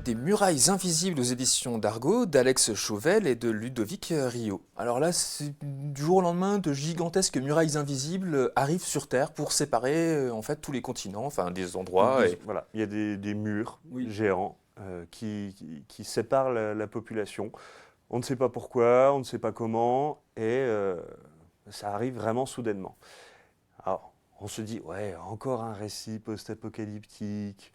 des murailles invisibles aux éditions d'Argo, d'Alex Chauvel et de Ludovic Rio. Alors là, du jour au lendemain, de gigantesques murailles invisibles arrivent sur Terre pour séparer en fait tous les continents, enfin des endroits. Voilà, il y a des murs Oui. géants qui séparent la population. On ne sait pas pourquoi, on ne sait pas comment, et ça arrive vraiment soudainement. Alors, on se dit, ouais, encore un récit post-apocalyptique.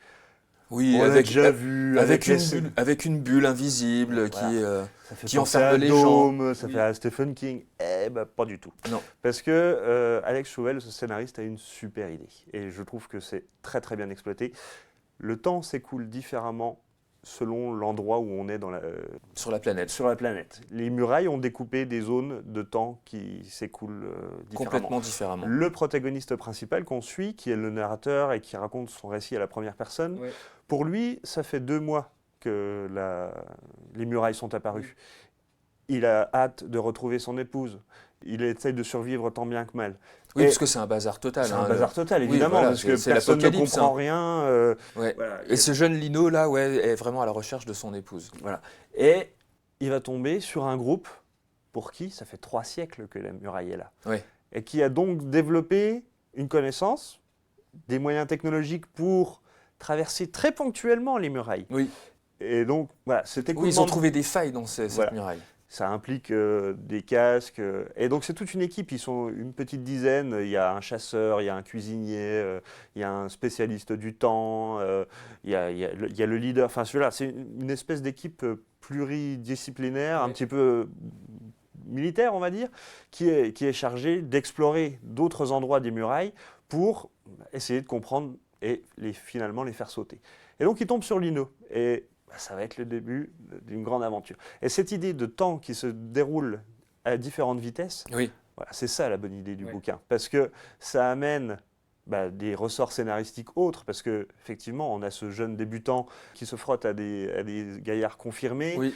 Oui, On l'a déjà vu avec une bulle invisible voilà. qui enferme les gens. Ça fait à Stephen King. Eh ben, pas du tout. Non. Parce que Alex Chauvel, ce scénariste, a une super idée. Et je trouve que c'est très très bien exploité. Le temps s'écoule différemment selon l'endroit où on est Sur la planète. sur la planète. Les murailles ont découpé des zones de temps qui s'écoulent différemment. Complètement différemment. Le protagoniste principal qu'on suit, qui est le narrateur et qui raconte son récit à la première personne, Ouais. pour lui, ça fait 2 mois que les murailles sont apparues. Il a hâte de retrouver son épouse. Il essaye de survivre tant bien que mal. Oui, Et parce que c'est un bazar total. c'est un bazar total, évidemment, voilà, parce que c'est personne ne l'apocalypse, comprend hein. rien. Ouais. Voilà. Et ce jeune Lino là, ouais, est vraiment à la recherche de son épouse. Voilà. Et il va tomber sur un groupe pour qui ça fait 3 siècles que la muraille est là. Ouais. Et qui a donc développé une connaissance, des moyens technologiques pour traverser très ponctuellement les murailles. Oui. Et donc, voilà, cet écoulement. Oui, ils ont trouvé des failles dans cette Voilà. muraille. Ça implique des casques. Et donc, c'est toute une équipe. Ils sont une petite dizaine. Il y a un chasseur, il y a un cuisinier, il y a un spécialiste du temps, il y a le leader. Enfin, celui-là, c'est une espèce d'équipe pluridisciplinaire, un petit peu militaire, on va dire, qui est chargée d'explorer d'autres endroits des murailles pour essayer de comprendre et finalement les faire sauter. Et donc, ils tombent sur Lino. Et ça va être le début d'une grande aventure. Et cette idée de temps qui se déroule à différentes vitesses, Oui. voilà, c'est ça la bonne idée du bouquin. Parce que ça amène des ressorts scénaristiques autres, parce qu'effectivement, on a ce jeune débutant qui se frotte à des gaillards confirmés, Oui.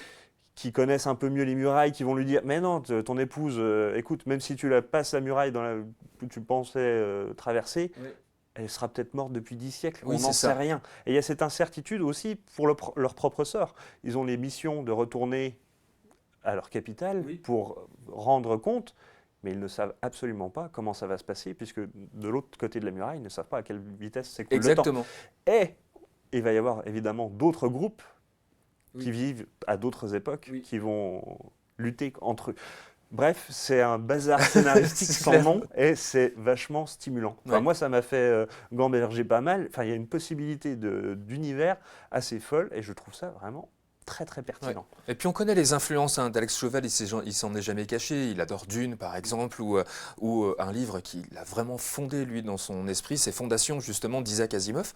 qui connaissent un peu mieux les murailles, qui vont lui dire « Mais non, ton épouse, écoute, même si tu la passes la muraille que tu pensais traverser, elle sera peut-être morte depuis 10 siècles, Oui, on n'en c'est sait ça. rien. » Et il y a cette incertitude aussi pour leur propre sort. Ils ont les missions de retourner à leur capitale pour rendre compte, mais ils ne savent absolument pas comment ça va se passer, puisque de l'autre côté de la muraille, ils ne savent pas à quelle vitesse s'écoule le temps. Exactement. Et il va y avoir évidemment d'autres groupes qui vivent à d'autres époques, qui vont lutter entre eux. Bref, c'est un bazar scénaristique sans nom et c'est vachement stimulant. Enfin, moi, ça m'a fait gamberger pas mal. Enfin, il y a une possibilité d'univers assez folle et je trouve ça vraiment très très pertinent. Et puis on connaît les influences d'Alex Chauvel, il s'en est jamais caché. Il adore Dune par exemple, ou un livre qui l'a vraiment fondé lui dans son esprit, c'est Fondations justement d'Isaac Asimov.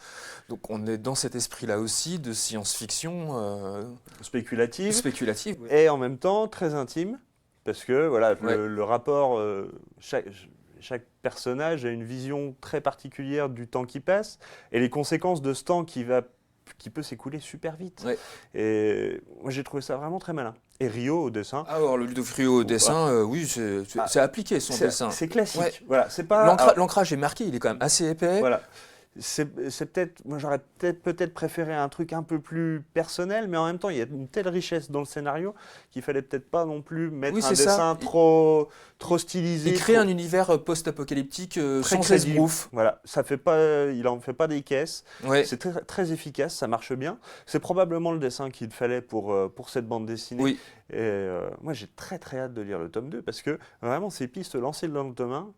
Donc on est dans cet esprit-là aussi de science-fiction spéculative et en même temps très intime. Parce que voilà, le rapport, chaque personnage a une vision très particulière du temps qui passe et les conséquences de ce temps qui peut s'écouler super vite. Et moi j'ai trouvé ça vraiment très malin. Et Rio au dessin. Alors le Ludovic Rio au dessin, oui, c'est appliqué son dessin. C'est classique. Voilà, c'est pas. L'ancrage est marqué, il est quand même assez épais. Voilà. C'est peut-être, moi j'aurais peut-être préféré un truc un peu plus personnel, mais en même temps il y a une telle richesse dans le scénario qu'il fallait peut-être pas non plus mettre un dessin trop stylisé. Il crée un univers post-apocalyptique sans esbrouf. Voilà, il en fait pas des caisses. C'est très, très efficace, ça marche bien. C'est probablement le dessin qu'il fallait pour cette bande dessinée. Et moi j'ai très très hâte de lire le tome 2 parce que vraiment ces pistes lancées dans le tome 1,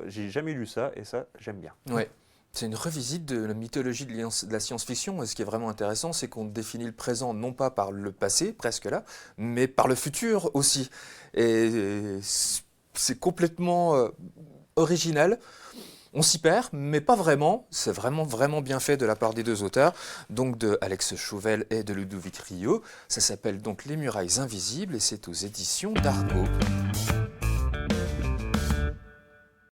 j'ai jamais lu ça et ça j'aime bien. C'est une revisite de la mythologie de la science-fiction. Et ce qui est vraiment intéressant, c'est qu'on définit le présent non pas par le passé, presque là, mais par le futur aussi. Et c'est complètement original. On s'y perd, mais pas vraiment. C'est vraiment, vraiment bien fait de la part des deux auteurs, donc de Alex Chauvel et de Ludovic Rio. Ça s'appelle donc Les Murailles Invisibles et c'est aux éditions d'Argo.